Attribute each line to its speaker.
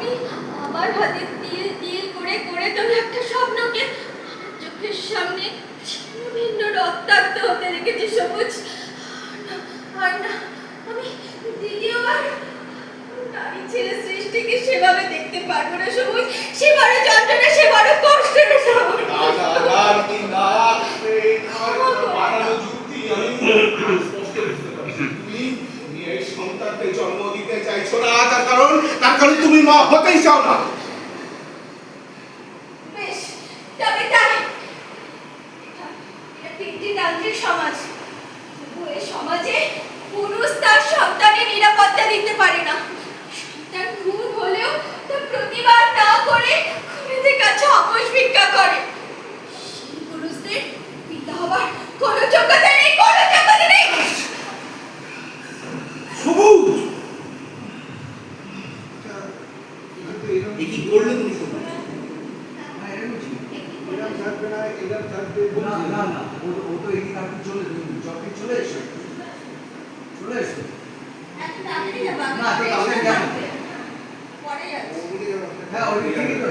Speaker 1: আমি আমার হাতে তিল তিল করে করে তোলা একটা স্বপ্নকে আমার চোখের সামনে ছিন্ন ভিন্ন রক্তাক্ত হতে রেখেছি সবুজ। আর না, আমি দ্বিতীয়বার নারী ছেলে সৃষ্টিকে সেভাবে দেখতে পারবো না সবুজ। সে বড় যন্ত্রণা, সে বড় কষ্ট রে সবুজ।
Speaker 2: তুমি এই সন্তানকে জন্ম দিতে চাইছো না, তার কারণ তুমি মা হতেই চাও না।
Speaker 1: বেশ, তবে তাই। এটা পিতৃতান্ত্রিক সমাজ, তবু এই সমাজে পুরুষ তার সন্তানের নিরাপত্তা দিতে পারে না। সন্তান খুন হলেও তা প্রতিবাদ না করে খুনিদের কাছে আপোষ ভিক্ষা করে। সেই পুরুষদের পিতা হবার কোনো যোগ্যতা নেই, কোনো যোগ্যতা নেই।
Speaker 3: সবুজ, কি করলে তুমি সবুজ? না, ও তো এদিকে আপনি চলে এসো।
Speaker 1: এত তাড়াতাড়ি যাবা?
Speaker 3: না, তো তাহলে কেন?
Speaker 1: পরে যাচ্ছি।
Speaker 3: হ্যাঁ, ওই ঠিকই তো।